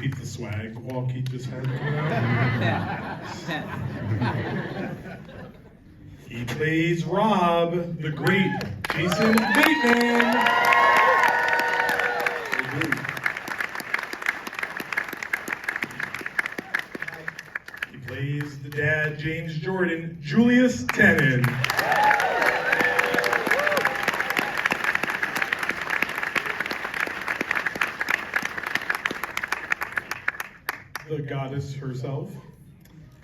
keep the swag walk he just had. He plays Rob, the great Jason Bateman. He plays the dad, James Jordan, Julius Tennon. The goddess herself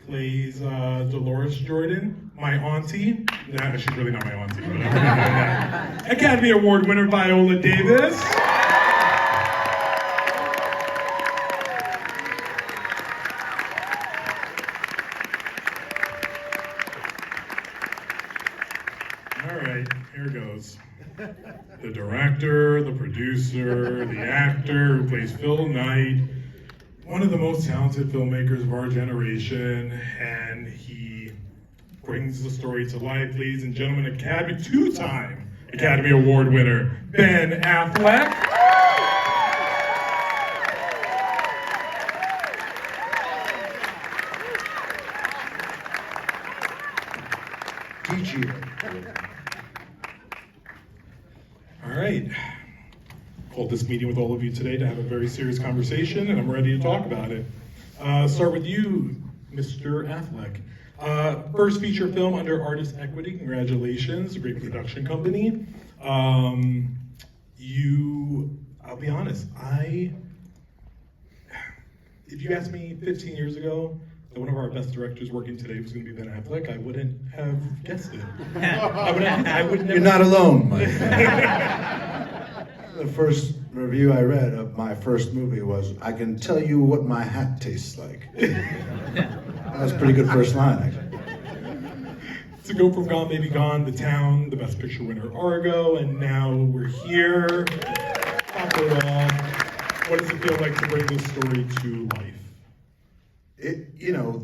plays Dolores Jordan, my auntie. Nah, she's really not my auntie, but Academy Award winner Viola Davis. All right, here goes. The director, the producer, the actor who plays Phil Knight, one of the most talented filmmakers of our generation, and he brings the story to life. Ladies and gentlemen, two-time Academy Award winner, Ben Affleck. All right. Hold this meeting with all of you today to have a very serious conversation, and I'm ready to talk about it. Start with you, Mr. Affleck. First feature film under Artist Equity. Congratulations, great production company. I'll be honest, if you asked me 15 years ago that one of our best directors working today was going to be Ben Affleck, I wouldn't have guessed it. I would never. You're not alone, Mike. The first review I read of my first movie was, "I can tell you what my hat tastes like." That was a pretty good first line, actually. To go from Gone Baby Gone, The Town, the Best Picture winner Argo, and now we're here. Top it all. What does it feel like to bring this story to life?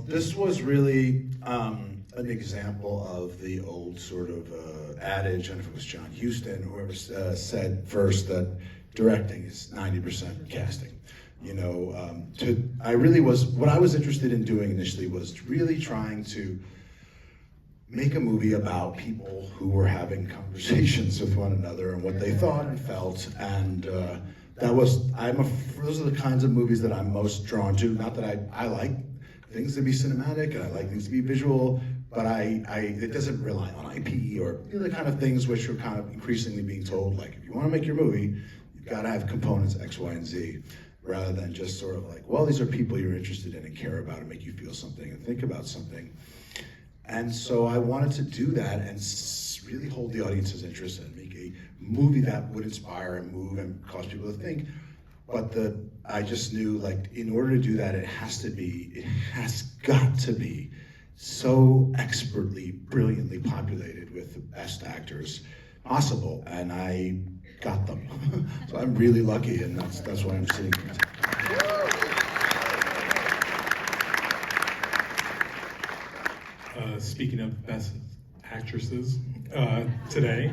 This was really an example of the old sort of adage, and if it was John Huston, whoever said first that directing is 90% casting. What I was interested in doing initially was really trying to make a movie about people who were having conversations with one another and what they thought and felt, and those are the kinds of movies that I'm most drawn to. Not that I like things to be cinematic and I like things to be visual, but it doesn't rely on IP or the kind of things which are kind of increasingly being told, like, if you want to make your movie, you've got to have components X, Y, and Z, rather than just sort of like, well, these are people you're interested in and care about and make you feel something and think about something. And so I wanted to do that and really hold the audience's interest and make a movie that would inspire and move and cause people to think. But I just knew, like, in order to do that, it has got to be so expertly, brilliantly populated with the best actors possible, and I got them. So I'm really lucky, and that's why I'm sitting here. Speaking of best actresses, today,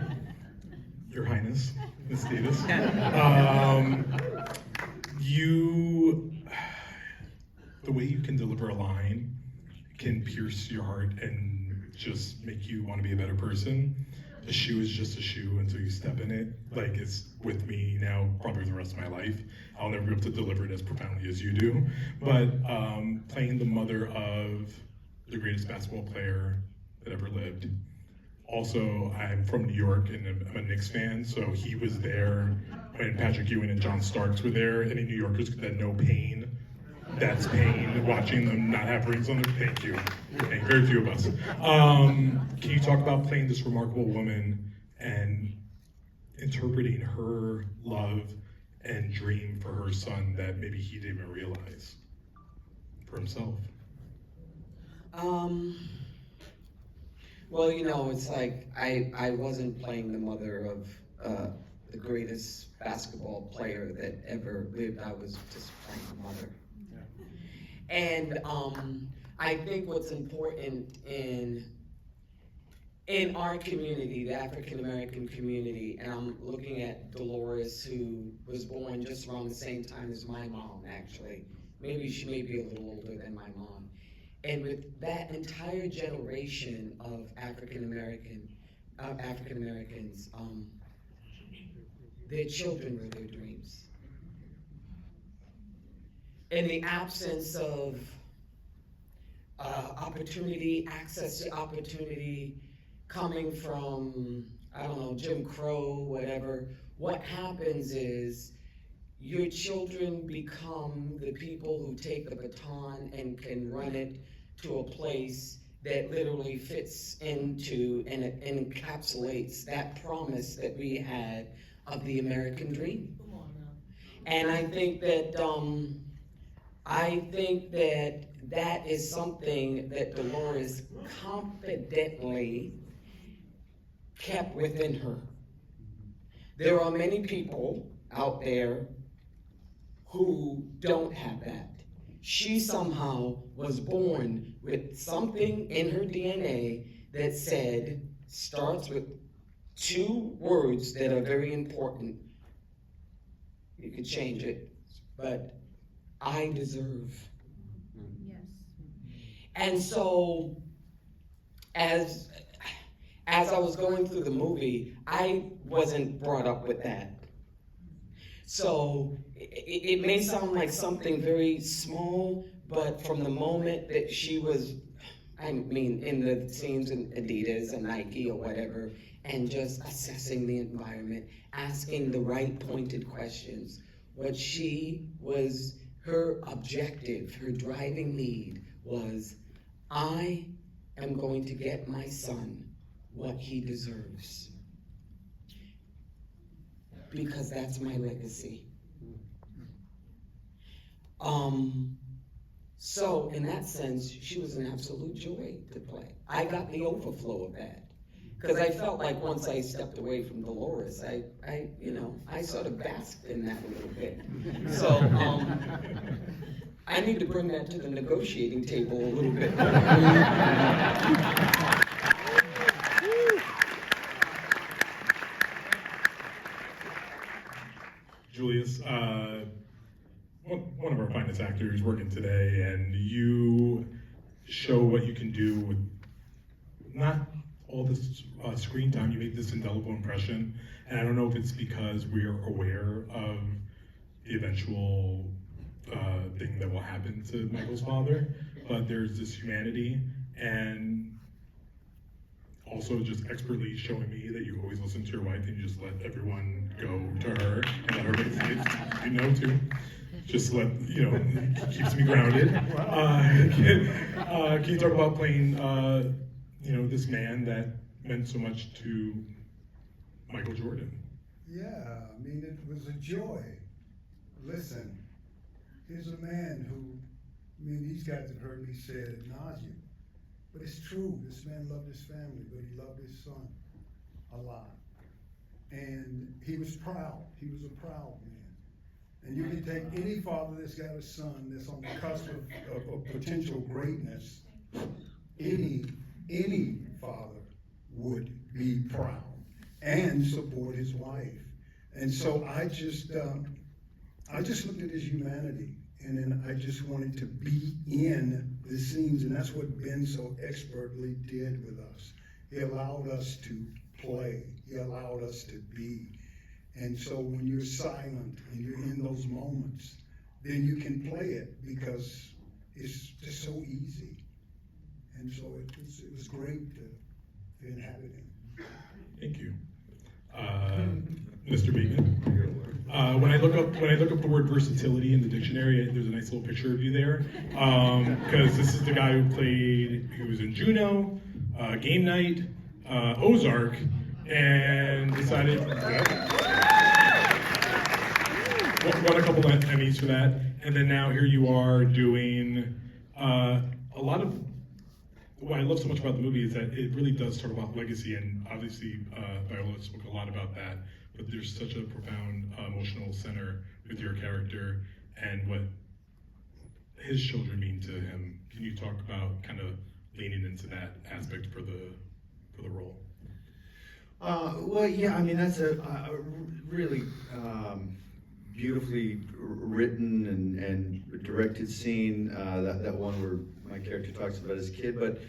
Your Highness, Miss Davis, the way you can deliver a line can pierce your heart and just make you want to be a better person. A shoe is just a shoe until you step in it. Like, it's with me now probably the rest of my life. I'll never be able to deliver it as profoundly as you do. But playing the mother of the greatest basketball player that ever lived. Also, I'm from New York and I'm a Knicks fan, so he was there when Patrick Ewing and John Starks were there. Any New Yorkers that know pain, that's pain, watching them not have rings on their, thank you. Very few of us. Can you talk about playing this remarkable woman and interpreting her love and dream for her son that maybe he didn't even realize for himself? Well, it's like I wasn't playing the mother of the greatest basketball player that ever lived. I was just playing the mother. Yeah. And I think what's important in our community, the African American community, and I'm looking at Dolores, who was born just around the same time as my mom, actually, maybe she may be a little older than my mom. And with that entire generation of African Americans, their children were their dreams. In the absence of opportunity, access to opportunity, coming from, I don't know, Jim Crow, whatever, what happens is your children become the people who take the baton and can run it to a place that literally fits into and encapsulates that promise that we had of the American dream. And I think that that is something that Dolores confidently kept within her. There are many people out there who don't have that. She somehow was born with something in her DNA that starts with two words that are very important. You could change it, but I deserve. Yes. And so, as I was going through the movie, I wasn't brought up with that. So it may sound like something very small, but from the moment that she was, I mean, in the scenes in Adidas and Nike or whatever, and just assessing the environment, asking the right pointed questions, what she was, her objective, her driving need was, I am going to get my son what he deserves. Because that's my legacy. So in that sense, she was an absolute joy to play. I got the overflow of that. Because I felt like once I stepped away from Dolores, I sort of basked in that a little bit. So I need to bring that to the negotiating table a little bit. Julius, one of our finest actors working today, and you show what you can do with not all this screen time. You make this indelible impression, and I don't know if it's because we are aware of the eventual thing that will happen to Michael's father, but there's this humanity, and also just expertly showing me that you always listen to your wife and you just let everyone go to her and let her make mistakes. You know, too. Just keeps me grounded. Can you talk about playing, this man that meant so much to Michael Jordan? Yeah, I mean, it was a joy. Listen, here's a man who, these guys have heard me say it ad nauseum, but it's true. This man loved his family, but he loved his son a lot. And he was proud. He was a proud man. And you can take any father that's got a son that's on the cusp of potential greatness, any father would be proud and support his wife. And so I just looked at his humanity, and then I just wanted to be in the scenes, and that's what Ben so expertly did with us. He allowed us to play. He allowed us to be. And so when you're silent and you're in those moments, then you can play it because it's just so easy. And so it was great to inhabit him. Thank you. Mr. Bateman. When I look up the word versatility in the dictionary, there's a nice little picture of you there. Because this is the guy who was in Juno, Game Night, Ozark, and decided won a couple of Emmys for that, and then now here you are doing a lot of. What I love so much about the movie is that it really does talk about legacy, and obviously Viola spoke a lot about that, but there's such a profound emotional center with your character and what his children mean to him. Can you talk about kind of leaning into that aspect for the role? Well, yeah, that's a really beautifully written and directed scene, that one where my character talks about his kid. But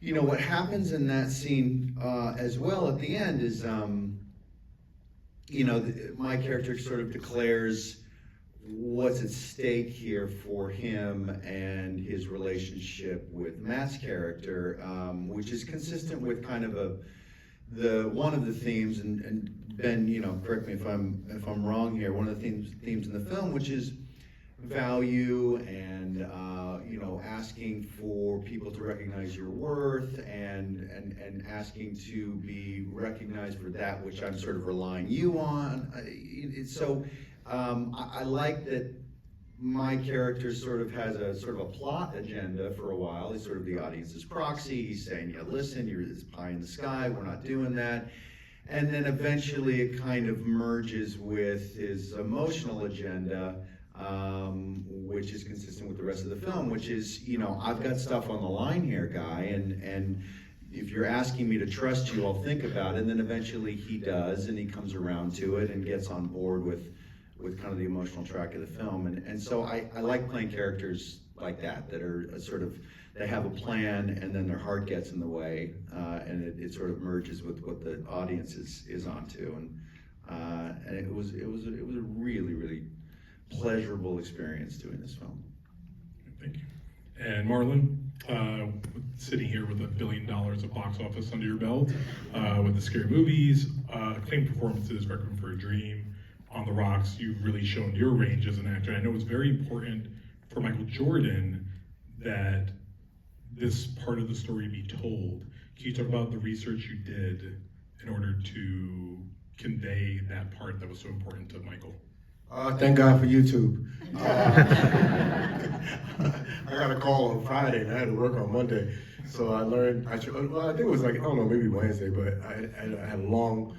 you know what happens in that scene as well at the end is, you know, my character sort of declares what's at stake here for him and his relationship with Matt's character, which is consistent with kind of one of the themes, and Ben, you know, correct me if I'm wrong here. One of the themes in the film, which is value and you know, asking for people to recognize your worth and asking to be recognized for that which I'm sort of relying you on. So I like that my character sort of has a sort of a plot agenda for a while. He's sort of the audience's proxy. He's saying, yeah, listen, you're this pie in the sky. We're not doing that. And then eventually it kind of merges with his emotional agenda, which is consistent with the rest of the film, which is, you know, I've got stuff on the line here, guy, and if you're asking me to trust you, I'll think about it. And then eventually he does, and he comes around to it and gets on board with kind of the emotional track of the film. And so I like playing characters like that are sort of, they have a plan and then their heart gets in the way, and it sort of merges with what the audience is onto. And it was a really, really pleasurable experience doing this film. Thank you. And Marlon, sitting here with $1 billion of box office under your belt, with the scary movies, acclaimed performances, Requiem for a Dream, On the Rocks, you've really shown your range as an actor. I know it's very important for Michael Jordan that this part of the story be told. Can you talk about the research you did in order to convey that part that was so important to Michael? Thank God for YouTube. I got a call on Friday and I had to work on Monday. So I learned, I think it was like, I don't know, maybe Wednesday, but I had a long,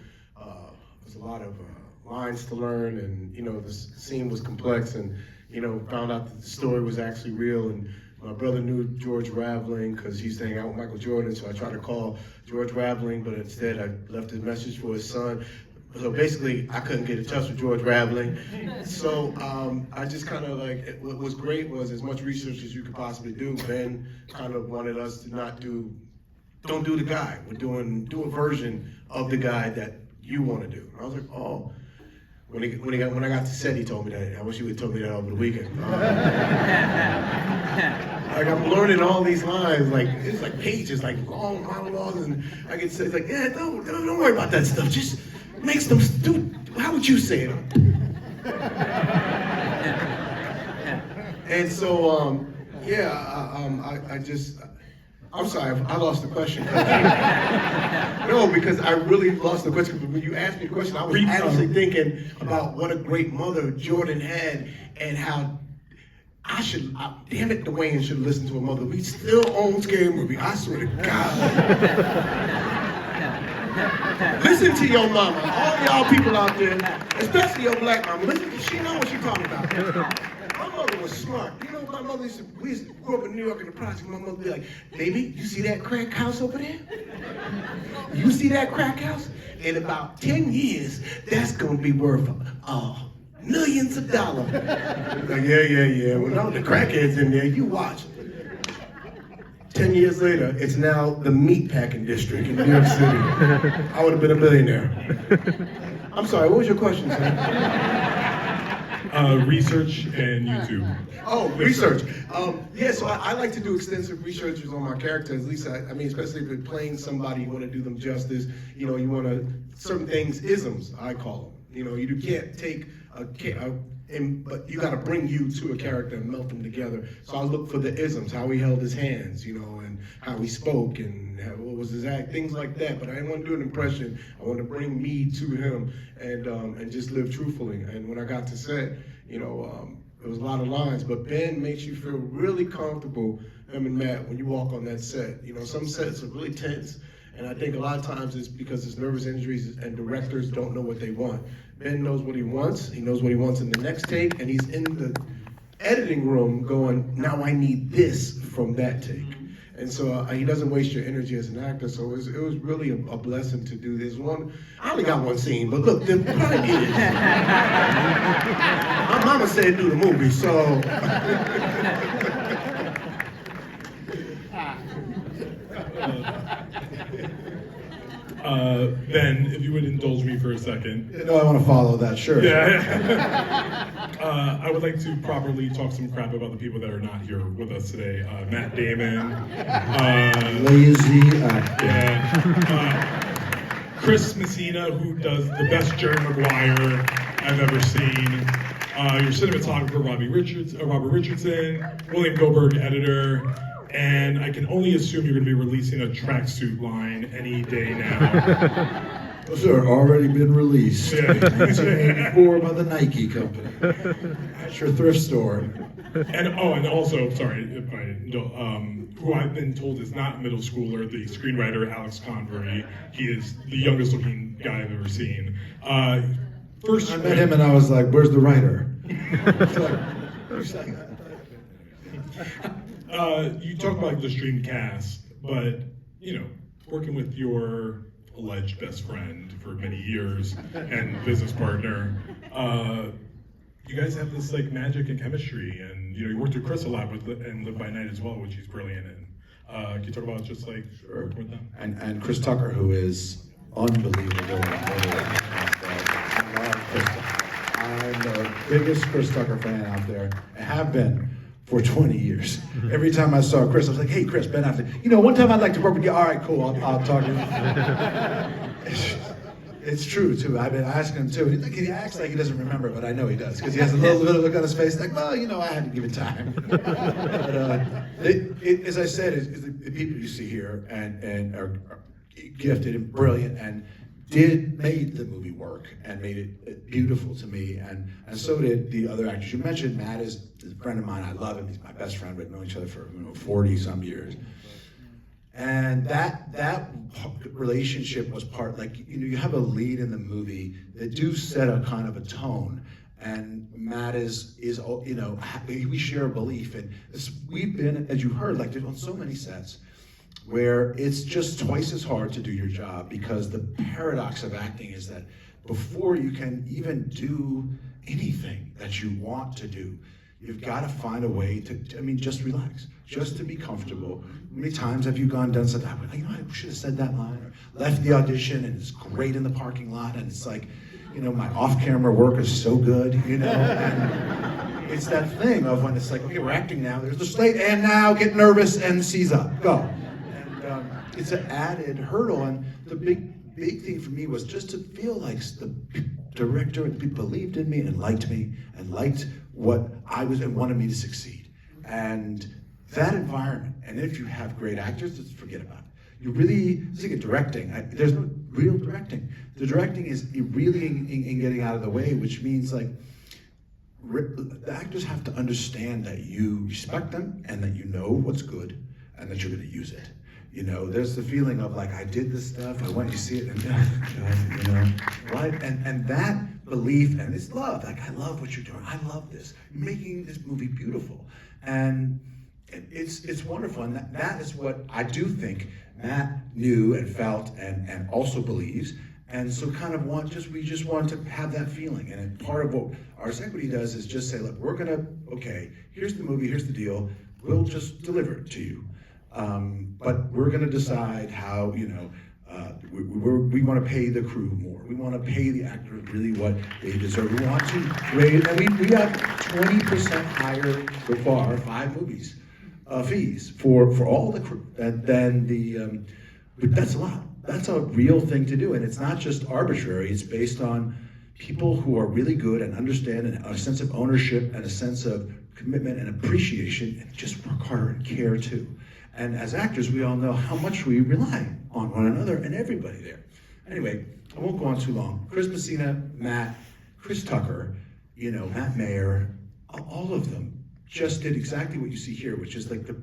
there's a lot of lines to learn, and, you know, the scene was complex, and, you know, found out that the story was actually real. And my brother knew George Raveling because he used to hang out with Michael Jordan, so I tried to call George Raveling, but instead I left a message for his son. So basically, I couldn't get in touch with George Raveling. So I just kind of like, what was great was as much research as you could possibly do. Ben kind of wanted us to don't do the guy. Do a version of the guy that you want to do. And I was like, oh. When I got to set, he told me that. I wish he would have told me that over the weekend. Like, I'm learning all these lines, like, it's like pages, like long monologues, and I could say, like, yeah, don't worry about that stuff. Just make some how would you say it? And so, I'm sorry, I lost the question. No, because I really lost the question. When you asked me the question, I was actually thinking about what a great mother Jordan had and how damn it, the Wayans should listen to a mother. We still own Scary Movie, I swear to God. Listen to your mama, all y'all people out there, especially your black mama. Listen, she knows what she's talking about. My mother was smart. You know, my mother we used to grow up in New York in the project. My mother would be like, baby, you see that crack house over there? You see that crack house? In about 10 years, that's gonna be worth millions of dollars. Like, yeah. Well, no, the crackheads in there, you watch. 10 years later, it's now the meatpacking district in New York City. I would have been a billionaire. I'm sorry, what was your question, sir? Research and YouTube. Oh, research. So I like to do extensive researches on my characters. At least, I mean, especially if you're playing somebody, you want to do them justice. You know, you want to, certain things, isms, I call them. You know, you can't take but you got to bring you to a character and melt them together. So I look for the isms, how he held his hands, you know, and how he spoke and what was his act, things like that. But I didn't want to do an impression. I want to bring me to him and just live truthfully. And when I got to set, you know, there was a lot of lines, but Ben makes you feel really comfortable, him and Matt, when you walk on that set. You know, some sets are really tense, and I think a lot of times it's because it's nervous injuries and directors don't know what they want. Ben knows what he wants. He knows what he wants in the next take, and he's in the editing room going, now I need this from that take. And so he doesn't waste your energy as an actor. So it was really a blessing to do this one. I only got one scene, but look, the point is, my mama said do the movie, so. Ben, if you would indulge me for a second. You know, I want to follow that, sure. Yeah. I would like to properly talk some crap about the people that are not here with us today. Matt Damon. Lazy actor. Yeah. Chris Messina, who does the best Jerry Maguire I've ever seen. Your cinematographer, Robert Richardson. William Goldberg, editor. And I can only assume you're going to be releasing a tracksuit line any day now. Those are already been released. Yeah. 1984 by the Nike company. At your thrift store. And also, sorry, if who I've been told is not middle schooler, the screenwriter Alex Convery. He is the youngest looking guy I've ever seen. First, I met him and I was like, "Where's the writer?" It's like, who's that guy? You talk about the streamed cast, but working with your alleged best friend for many years and business partner, you guys have this like magic and chemistry, and you worked with Chris a lot and Live by Night as well, which he's brilliant in. Can you talk about just like working with them? And Chris Tucker, who is unbelievable. I love Chris Tucker. I'm the biggest Chris Tucker fan out there, and have been for 20 years. Every time I saw Chris, I was like, "Hey, Chris, Ben Affleck. One time I'd like to work with you." "All right, cool. I'll talk to you." It's true too. I've been asking him too. He acts like he doesn't remember, but I know he does because he has a little bit of look on his face, like, "Well, I had to give it time." But as I said, is the people you see here and are gifted and brilliant and made the movie work and made it beautiful to me, and so did the other actors. You mentioned Matt is a friend of mine. I love him. He's my best friend. We've known each other for 40 some years. And that relationship was part, like, you have a lead in the movie that do set a kind of a tone. And Matt is we share a belief, and we've been, as you heard, like on so many sets where it's just twice as hard to do your job, because the paradox of acting is that before you can even do anything that you want to do, you've got to find a way to just relax, just to be comfortable. How many times have you done something, I should have said that line, or left the audition and it's great in the parking lot, and it's like, my off-camera work is so good, and it's that thing of when it's like, okay, we're acting now, there's the slate, and now get nervous and seize up, go. And it's an added hurdle, and the big thing for me was just to feel like the director and people believed in me and liked what I was and wanted me to succeed. And that environment, and if you have great actors, just forget about it. It's like a directing. There's no real directing. The directing is really in getting out of the way, which means like the actors have to understand that you respect them and that you know what's good and that you're going to use it. There's the feeling of like, I did this stuff, I want you to see it, and right? And that belief, and it's love. Like, I love what you're doing. I love this. You're making this movie beautiful, and it's wonderful. And that is what I do think Matt knew and felt and also believes. And so we just want to have that feeling. And part of what Ars Equity does is just say, look, here's the movie, here's the deal. We'll just deliver it to you. But we're going to decide how, we want to pay the crew more. We want to pay the actors really what they deserve. We want to raise, and we got 20% higher so far, 5 movies, fees for all the crew than the, but that's a lot. That's a real thing to do, and it's not just arbitrary. It's based on people who are really good and understand, and a sense of ownership and a sense of commitment and appreciation, and just work harder and care too. And as actors, we all know how much we rely on one another and everybody there. Anyway, I won't go on too long. Chris Messina, Matt, Chris Tucker, Matt Mayer, all of them just did exactly what you see here, which is like the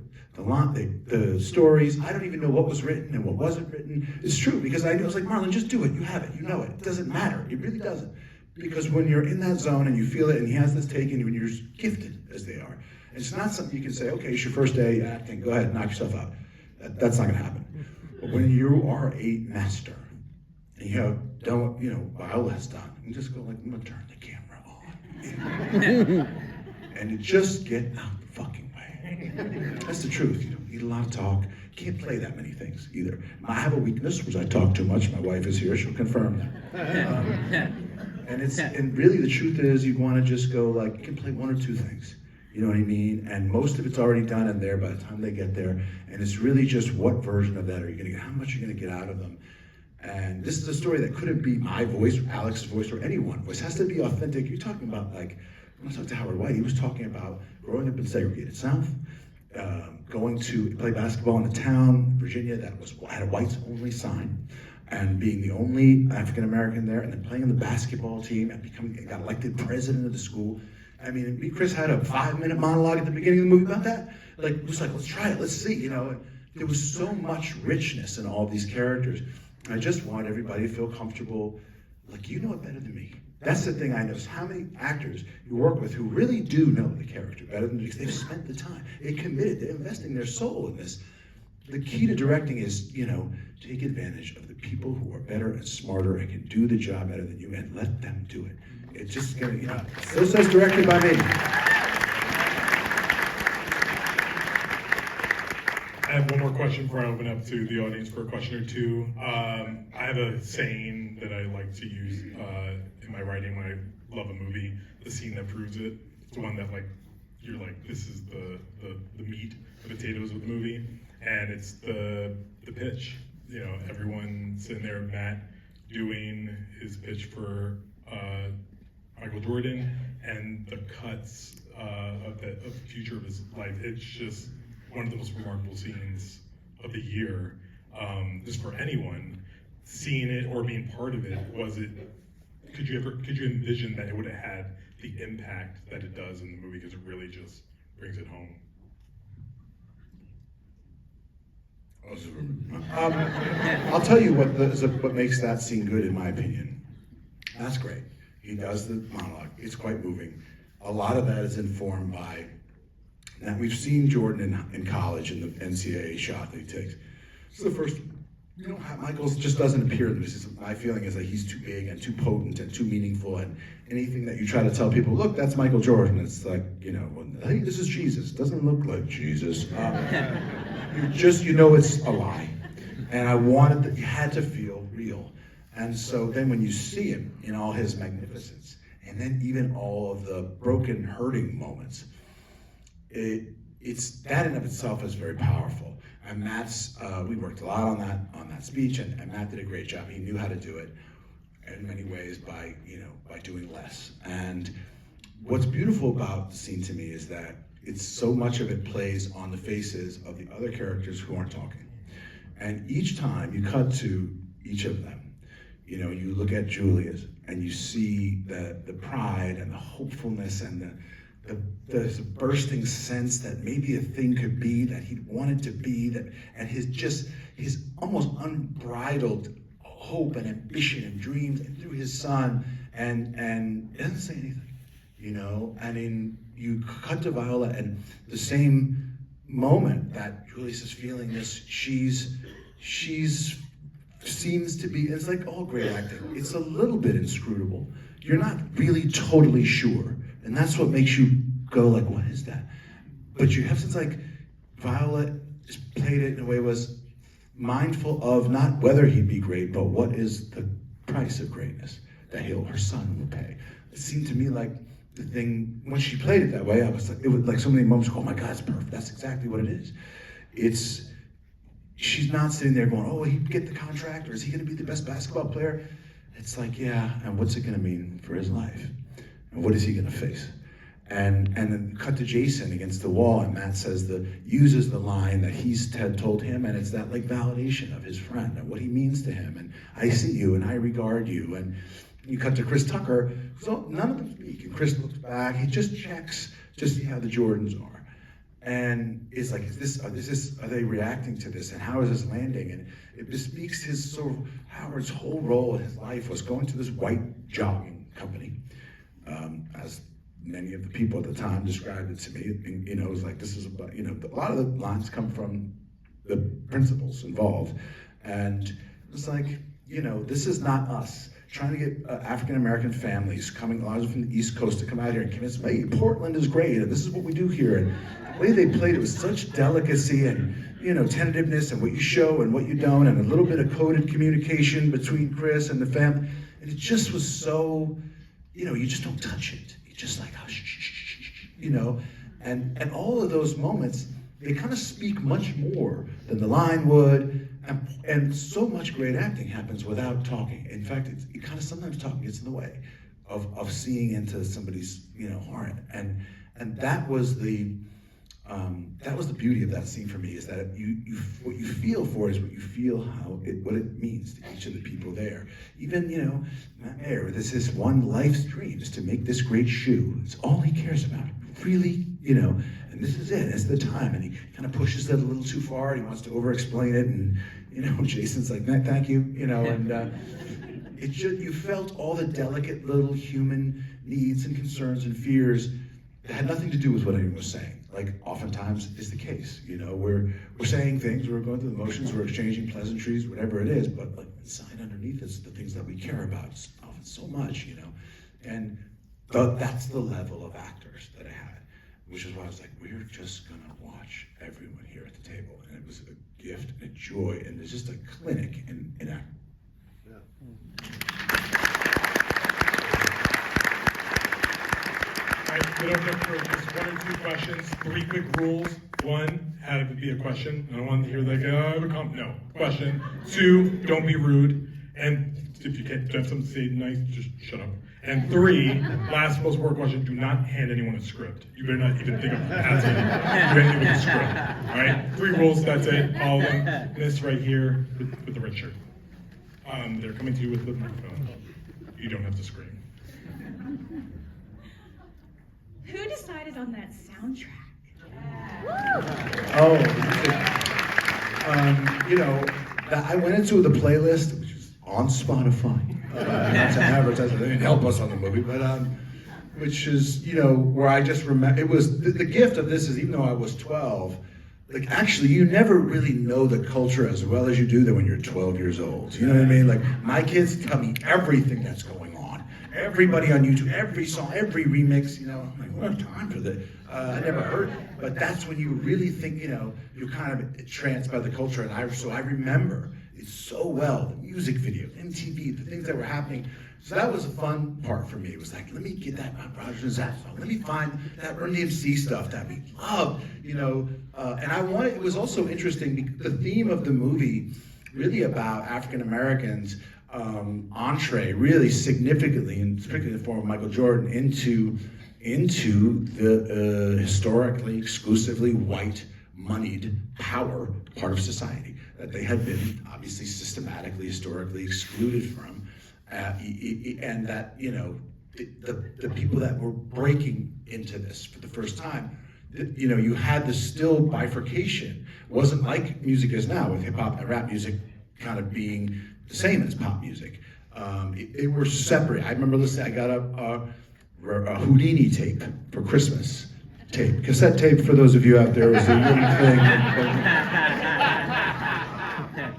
stories. I don't even know what was written and what wasn't written. It's true, because I was like, Marlon, just do it. You have it. You know it. It doesn't matter. It really doesn't. Because when you're in that zone and you feel it, and he has this take in you, and you're as gifted as they are, it's not something you can say, okay, it's your first day acting, go ahead, knock yourself out. That's not gonna happen. But when you are a master, and you have done what, Viola has done, you just go like, I'm gonna turn the camera on. And you just get out the fucking way. That's the truth. You don't need a lot of talk. You can't play that many things either. I have a weakness, which I talk too much. My wife is here, she'll confirm that. And really the truth is you want to just go like, you can play one or two things. You know what I mean? And most of it's already done in there by the time they get there. And it's really just what version of that are you going to get? How much are you going to get out of them? And this is a story that couldn't be my voice, or Alex's voice, or anyone's voice. It has to be authentic. You're talking about like, when I talked to Howard White, he was talking about growing up in segregated South, going to play basketball in a town, Virginia, that had a whites only sign, and being the only African American there, and then playing on the basketball team and got elected president of the school. I mean, me and Chris had a 5-minute monologue at the beginning of the movie about that. Like, it was like, let's try it, let's see, And there was so much richness in all these characters. I just want everybody to feel comfortable, like, you know it better than me. That's the thing I notice. How many actors you work with who really do know the character better than you, because they've spent the time, they're committed, they're investing their soul in this. The key to directing is, take advantage of the people who are better and smarter and can do the job better than you, and let them do it. It's just gonna, this is directed by me. I have one more question before I open up to the audience for a question or two. I have a saying that I like to use in my writing when I love a movie, the scene that proves it. It's the one that you're like, this is the meat, the potatoes of the movie. And it's the pitch. Everyone sitting there, Matt doing his pitch for Michael Jordan, and the cuts of the future of his life. It's just one of the most remarkable scenes of the year, just for anyone seeing it or being part of it. Could you envision that it would have had the impact that it does in the movie, because it really just brings it home? I'll tell you what makes that scene good, in my opinion. That's great. He does the monologue. It's quite moving. A lot of that is informed by, now we've seen Jordan in college in the NCAA shot that he takes. It's the first, Michael just doesn't appear in this. My feeling is that he's too big and too potent and too meaningful, and anything that you try to tell people, look, that's Michael Jordan, it's like, hey, this is Jesus. It doesn't look like Jesus. It's a lie. And I wanted that, you had to feel real. And so then when you see him in all his magnificence, and then even all of the broken, hurting moments, it's that in of itself is very powerful. And Matt's, we worked a lot on that speech, and Matt did a great job. He knew how to do it in many ways by doing less. And what's beautiful about the scene to me is that it's so much of it plays on the faces of the other characters who aren't talking. And each time you cut to each of them, you look at Julius and you see the pride and the hopefulness and the bursting sense that maybe a thing could be that he wanted to be, and his almost unbridled hope and ambition and dreams, and through his son, and it doesn't say anything, and you cut to Viola, and the same moment that Julius is feeling this, she's seems to be, it's like all great acting, it's a little bit inscrutable. You're not really totally sure, and that's what makes you go like, what is that? But you have, since like Viola just played it in a way, was mindful of not whether he'd be great, but what is the price of greatness that her son will pay. It seemed to me like the thing, when she played it that way, I was like, it was like so many moments, oh my God, it's perfect. That's exactly what it is. She's not sitting there going, oh, will he get the contract, or is he gonna be the best basketball player? It's like, yeah, and what's it gonna mean for his life? And what is he gonna face? And then cut to Jason against the wall, and Matt uses the line that he's told him, and it's that like validation of his friend and what he means to him, and I see you and I regard you. And you cut to Chris Tucker, so none of them speak, and Chris looks back, he just checks to see how the Jordans are. And it's like, are they reacting to this, and how is this landing? And it bespeaks Howard's whole role in his life was going to this white jogging company, as many of the people at the time described it to me. And, it was like, this is about, a lot of the lines come from the principals involved. And it's like, this is not us trying to get African-American families coming, a lot of from the East Coast, to come out here and convince them, hey, Portland is great, and this is what we do here. And the way they played it with such delicacy and, tentativeness, and what you show and what you don't, and a little bit of coded communication between Chris and the family. And it just was so, you just don't touch it. You just like, oh, shh, shh, shh, shh, and all of those moments, they kind of speak much more than the line would. And so much great acting happens without talking. In fact, it kind of sometimes talking gets in the way of seeing into somebody's heart. And that was the beauty of that scene for me, is that what you feel for is what you feel what it means to each of the people there. Even Matt Mayer, this is one life's dream, is to make this great shoe. It's all he cares about. Really, and this is it. It's the time, and he kind of pushes it a little too far. He wants to over-explain it, and Jason's like, thank you, and you felt all the delicate little human needs and concerns and fears that had nothing to do with what anyone was saying. Like oftentimes is the case, we're saying things, we're going through the motions, we're exchanging pleasantries, whatever it is, but like inside underneath is the things that we care about often so much, and that's the level of actors that I had, which is why I was like, we're just gonna watch everyone here at the table, and it was a gift and a joy, and it's just a clinic in acting. We don't get through just 1 or 2 questions, 3 quick rules. 1, have it be a question. I don't want to hear like, I have a no. Question. 2, don't be rude. And if you can't have something to say nice, just shut up. And 3, last most important question, do not hand anyone a script. You better not even think of passing anyone a script. All right? 3 rules, that's it. All of them. This right here with the red shirt. They're coming to you with the microphone. You don't have to scream. Who decided on that soundtrack? I went into the playlist, which is on Spotify. Not to advertise, they didn't help us on the movie, but which is, where I just remember, it was, the gift of this is, even though I was 12, like actually you never really know the culture as well as you do that when you're 12 years old. You know what I mean? Like my kids tell me everything that's going on. Everybody on YouTube, every song, every remix, I'm like, we don't have time for that. I never heard, but that's when you really think, you're kind of entranced by the culture. And I remember it so well, the music videos, MTV, the things that were happening. So that was a fun part for me. It was like, let me get that Roger and Zach song. Let me find that Run DMC stuff that we love, and it was also interesting because the theme of the movie really about African Americans entree really significantly, and particularly in the form of Michael Jordan, into the historically exclusively white moneyed power part of society that they had been obviously systematically historically excluded from, and that the people that were breaking into this for the first time, you had this still bifurcation. It wasn't like music is now with hip hop and rap music kind of being the same as pop music. It were separate. I remember listening, I got a Houdini tape for Christmas. Cassette tape, for those of you out there, was a little thing.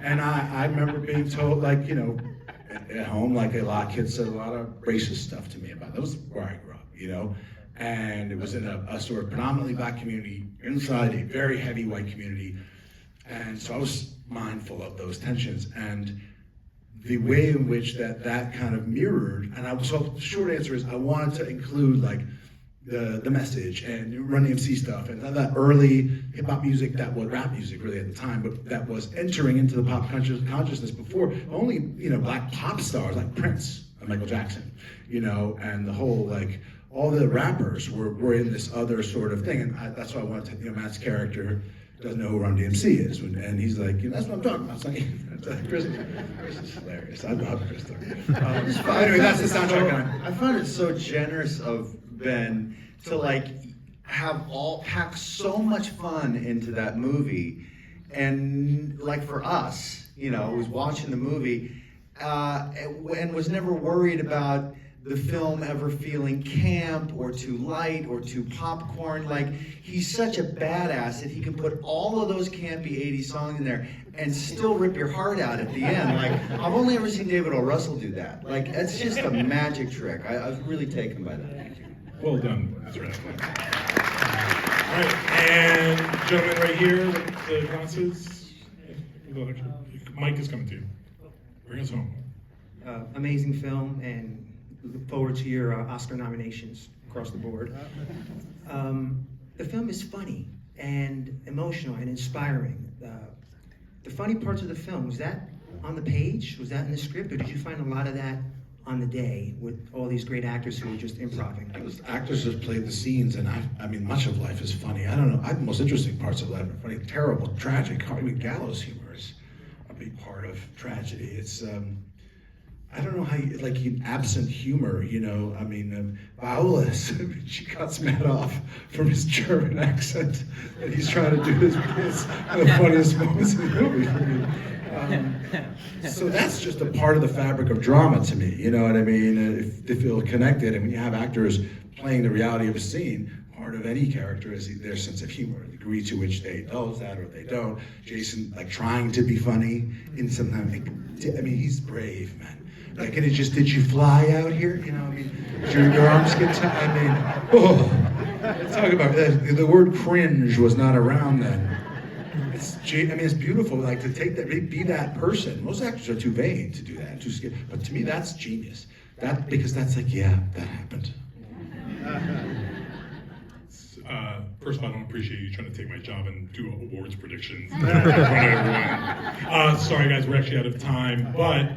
And I remember being told, like, at home, like a lot of kids said a lot of racist stuff to me about it. That was where I grew up, And it was in a sort of predominantly black community inside a very heavy white community. And so I was mindful of those tensions and the way in which that kind of mirrored. And so the short answer is I wanted to include like the message and Run DMC stuff and that early hip hop music that was rap music really at the time, but that was entering into the pop consciousness before only black pop stars like Prince and Michael Jackson, and the whole like all the rappers were in this other sort of thing, and that's why I wanted to. Matt's character doesn't know who Run DMC is, and he's like, that's what I'm talking about. It's like, Chris is hilarious. I love Chris. Anyway, that's the soundtrack. I find it so generous of Ben to like have all pack so much fun into that movie, and like for us, was watching the movie and was never worried about the film ever feeling camp or too light or too popcorn. Like, he's such a badass that he can put all of those campy 80s songs in there and still rip your heart out at the end. Like, I've only ever seen David O. Russell do that. Like, that's just a magic trick. I was really taken by that. Well done, Mr. Affleck. All right, and gentleman right here with the glasses. Mike is coming to you. Bring us home. Amazing film, and look forward to your Oscar nominations across the board. The film is funny and emotional and inspiring. The funny parts of the film, was that on the page? Was that in the script? Or did you find a lot of that on the day with all these great actors who were just improvising? Those actors just played the scenes, and I mean, much of life is funny. I don't know. The most interesting parts of life are funny. Terrible, tragic, I mean, gallows humor is a big part of tragedy. It's, I don't know how you, like, absent humor, you know, I mean, Viola, she cuts Matt off from his German accent that he's trying to do this because one of the funniest moments in the movie for me. So that's just a part of the fabric of drama to me, you know what I mean? If they feel connected, and when you have actors playing the reality of a scene, part of any character is their sense of humor, the degree to which they indulge that or they don't. Jason, like, trying to be funny, and sometimes, I mean, he's brave, man. Like, and it just, did you fly out here? You know, I mean, did your arms get tired? I mean, oh, talk about that. The word cringe was not around then. I mean, it's beautiful, like, to take that, be that person. Most actors are too vain to do that, too scared. But to me, that's genius. Because that's like, yeah, that happened. First of all, I don't appreciate you trying to take my job and do awards predictions in front of everyone. Sorry, guys, we're actually out of time. But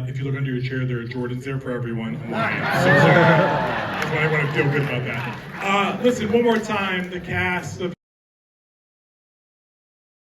if you look under your chair, there are Jordans there for everyone. So sorry. That's why I want to feel good about that. Listen, one more time, the cast of